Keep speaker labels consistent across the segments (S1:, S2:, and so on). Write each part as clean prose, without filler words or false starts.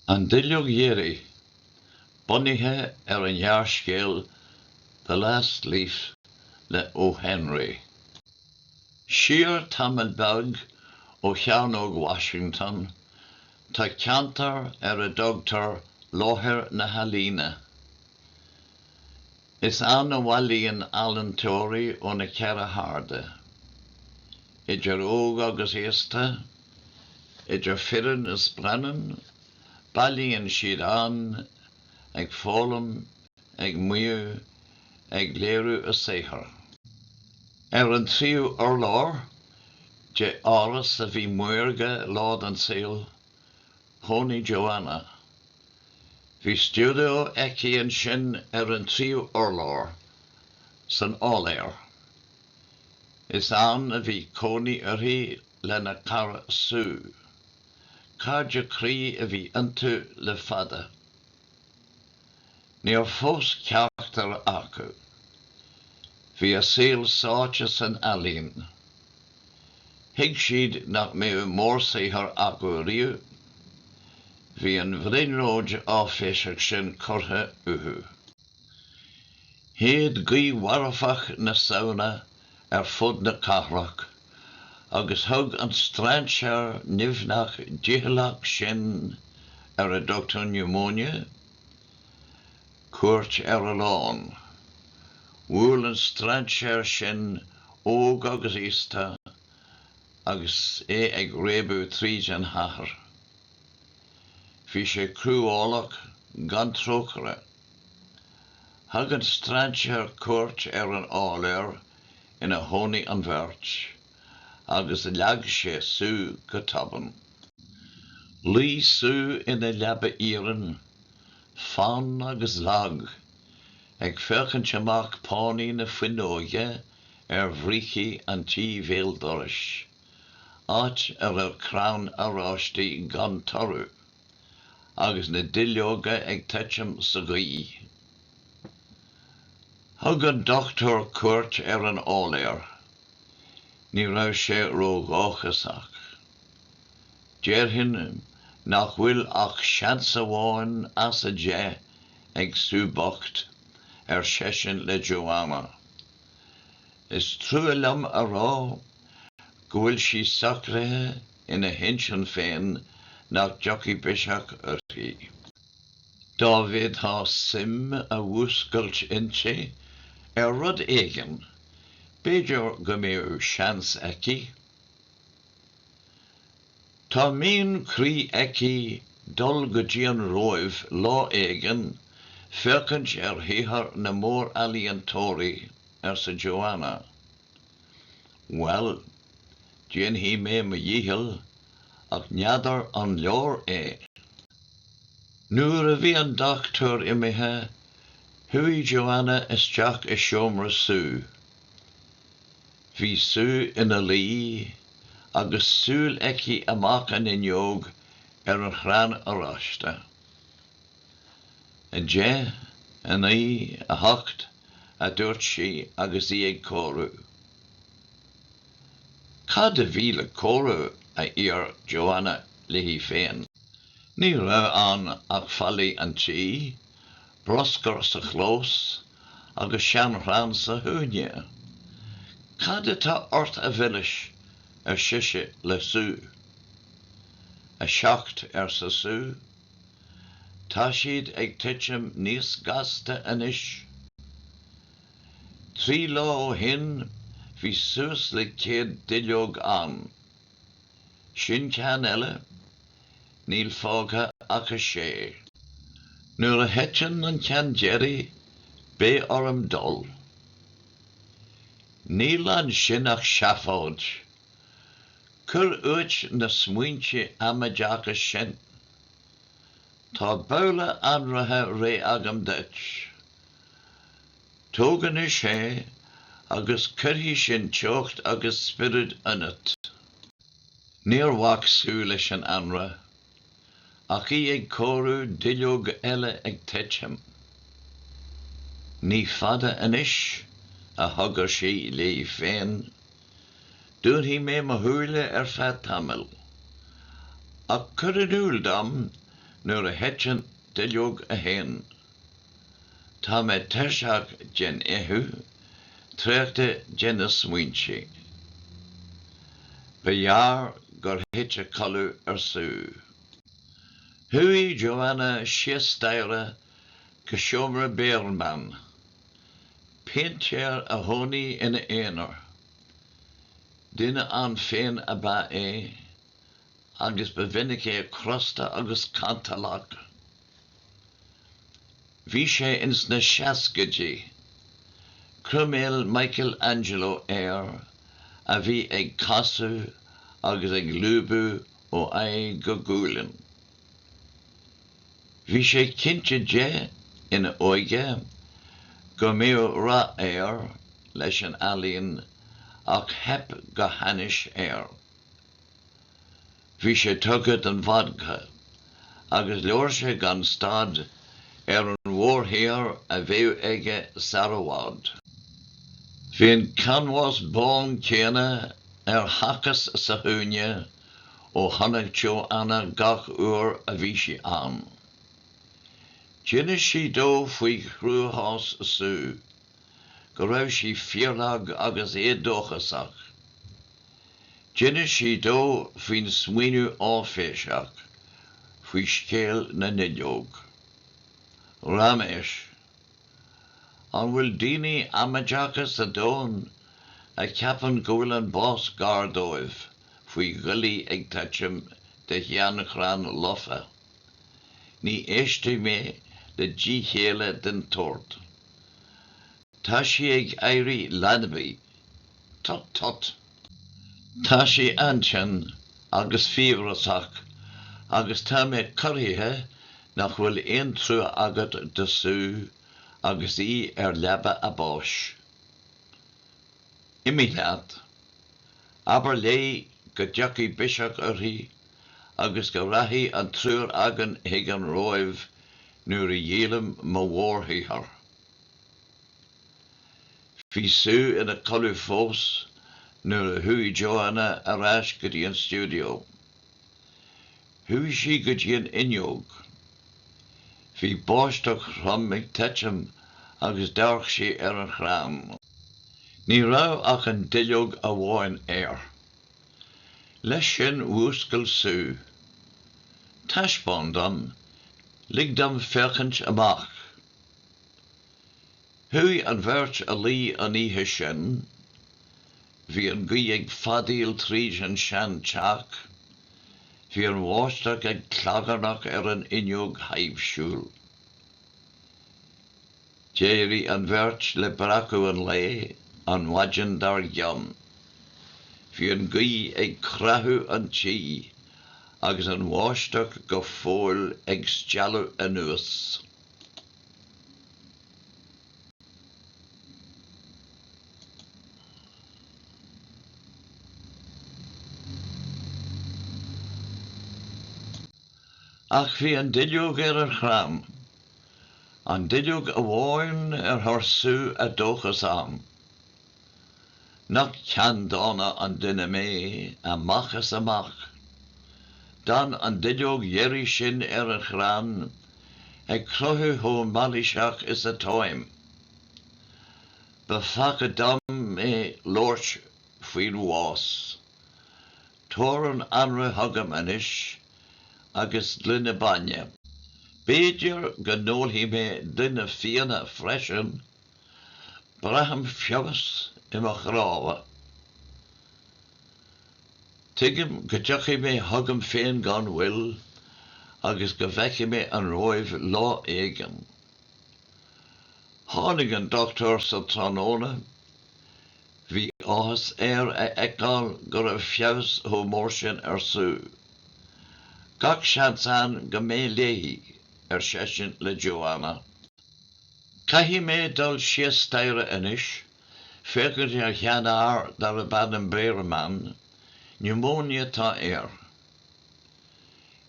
S1: An Duilleog Dheiridh, bunithe an ghearrscéal The Last Leaf le O. Henry. Siar tamil bag ó Cheannog Washington, tá ceantar a dogtar láthir na Halíne. Is an bhhailíonn Alan Tory ó na Cearra Harde. Idir óg agus éasta, idir fireann is brennan, bailíonn siad an ag fólam, ag muú, ag léirú a saothar. An tríú urlár, de áras a bhí muirge lád an saoil, Honey Joanna. Bhí studio ecíonn sin an tríú urlár, san áléir. Is an a bhí cónaí uirthi le na cara sú. Cáide crí a bhí iontu le fada. Níor fós ceachtar acu. Bhí a saoil sáte san alíonn. Thig siad nach mé mór saothar acu riú. Bhí an bhrinróid áféiseach sin curtha uhu. Héad gaoi warfach na saona fud na cathrach, agus thug an strainsear nimhnach Duilleog sin a dtugtar pneumonia, cuairt a lán. Bhuail an strainsear sin óg agus ísta, agus ag réabú tríd an hathair. Bhí sé cruúálach gan trócaire. Thug an strainsear cuairt an áléir ina Honey an bheirt, agus leag sé sú go tabann. Lí sú ina leaba íorann, fan agus lag, ag féchant amach pánaí na fuinóige bhríchi an tí bhéal dorais, áit a crán aráistí gan torú, agus na duilleoga ag teitsim sa gaí. Thug an doctor cuairt an áléir, ní raibh sé rógáchasach. Dearhin nach bhfuil ach seans amháin as a dé ag súbocht seisin le Joanna. Is trua liom a rá go bhfuil sí sacrathe ina hinsean féin nach jockey biseach uirthi. Dávid há sim a bhuascailt inse rud éigean, b'éidir go mbeadh seans aici. Tá míon crí aici dul go dtí an róibh lá éigean féachant híthar na mór alíonn Tory sa Joanna. Well, déan hí mé mo dhíthil, ach neadar an leor é. Nuair a bhí an doctor imithe, thuí Joanna isteach I seomra sú. Bhí sú ina lí, agus súil aici amach an inneog an chrann aráiste. A dé, a naoi, a hocht, a dúirt sí agus í ag córa. Cad a bhí le córa a íor Joanna lihí féin. Ní raibh an ach fallaí an tí, broscar sa chlós, agus seanrán sa húine. Cad atá ort a bhilis siise le sú. A seacht sa sú, tá siad ag titim níos gasta anois. Trí lá ó hin, bhí suas le céad duilleog an. Sin ceann eile, níl fágtha ach a sé. Nuair a heitin an ceann Jerry, bé orm dul. Níl an sin ach seafáid. Cur uit na smuointe amaideachas sin. Tá bogla anrathe ré agam deit. Tógan is sé, agus curthaí sin teocht agus spirid anat. Níor mhac sú leis an anra, ach í ag córa duilleog eile ag teitsim. Ní fada anois, a thugar sí lé féin, dúir hí mé mo thuaile feadh tamil. Ach cur an úl dom, nuair a hetsin duilleog a héin. Tá mé teirseach gin éhu, tréachta gin a smuointse. Behear gur hitse colú ar sú. Hui Joanna siastaire go siomra béarnban. Pintéir a hónaí ina éonar. Duine an féin a ba é, agus ba vinnic é crosta agus cantalach. Bhí sé ins na seascaidí. Cruméil Michelangelo a bhí ag casú agus ag lúbú ó aghaidh go gúlin. Bhí sé cinnte dé ina óige go méo rá leis an alíonn ach hep go hanis Bhí sé tugad an vodka agus leor sé gan stad an mhórthaíor a bhéadh aige Sarawad. Bhí an canmhas bán céanna hachas sa húine ó tháinig Joanna gach uair a bhí sé an. Dinne sí dó faoi chrúthás sú, go raibh sí fíorlag agus éadóchasach. Dinne sí dó faoin smaoinú áféiseach, faoi scéal na Duilleog. Raméis, an bhfuil daoine amaideachas a dón a ceapan go bhfuil an bás gardóibh faoi ghuileí ag taitim de cheannachran lofa. Ní éiste mé le dí chéile den tort. Tá sí ag éirí leanbí. Tut. Tá sí antin agus fíomhrasach agus tá mé curthaithe nach bhfuil aon trú agat de sú agus í ar leaba a báis. Imi leat, aber lé go deacaí biseach orthaí agus go rathí an trúr agan ag an roimh nuair a dhéanam mo mhórthaíthar. Bhí sú ina colú fós nuair a thuí Joanna arás go dtí an stúdio. Thuí sí go dtí an inneog. Bhí báisteach chum ag taitim agus dearc sí ar an chrám. Ní rah ach an duilleog a bháin Leis sin bhuascail sú. Taispáin dom, lig dom fechant amach. Thuí an bhirt a lí an ihe sin, bhí an gaoth ag fadaíl tríd an sean teach, bhí an bháisteach ag clagarnach ar an inneog haibhsiúil. Déirí an bhirt le bracú an lé an mhaidin dar gceann. Bhí an gaoth ag crathú an tí, agus an bháisteach go fóil ag stealú anuas. Ach bhí an duilleog ar an chrám. An duilleog a bháin ar thursú a dóchas am. Nach cean dána an duine mé amachchas amach. Dan an duilleog dhéirí sin ar an chrán ag cruthú thó maliseach is a táim. Ba facha dom mé lóirt faoin bhás. Tóir an anra thugam inis agus glunne bainne. Béidir go nóilhí mé duine fianna freisin, braham feabhas I mo chráha. Tuigim go deachaí mé thugam féin gan bhfuil, agus go bheici mé an roimh lá éigean. Tháinig an doctor sa tróna, bhí áthas a eicáil go raibh feabhas thó mór sin ar sú. Gach seansán go mé léhí ar seisin le Joanna. Caithfí mé dul siastaire inis, féchant ar cheannair dar a bad an béarman, pneumonia tá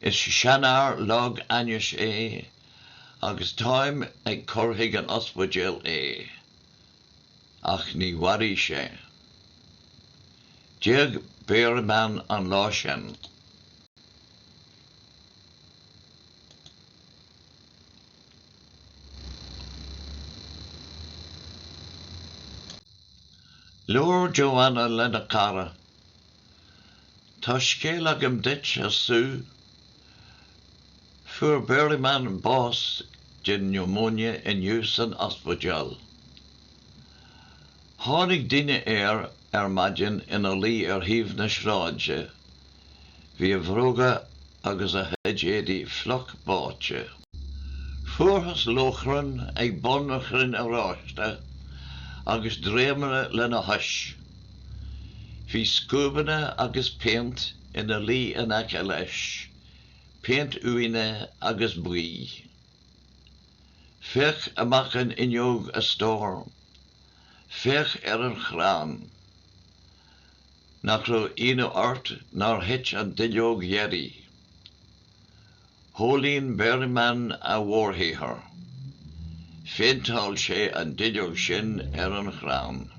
S1: Is seannair lag anis agus táim ag corthaigh an ospidéal ach ní warí sé. Déag béarman an lá sin. Lord Joanna lena cara. Tá scéal agam dit a sú. Fuair Berryman boss gin pneumonia in use an hospital. Tháinig duine maidin ina lí híomh na sráide. Bhí a bhróga agus a headéadí floch báte. Fuarthas lochran ag bonnachrin a ráiste agus dréimere lena hais. Bhí scúbanna agus paint ina lí an aice leis. Paint uine agus brí. Fech amachchan inneog a stór. Fech an chrán. Nach raibh ina ort nar hit an Duilleog Dheiridh. Hólín Berryman a mhórthaíthar. Féinteáil sé an Duilleog sin an chrán.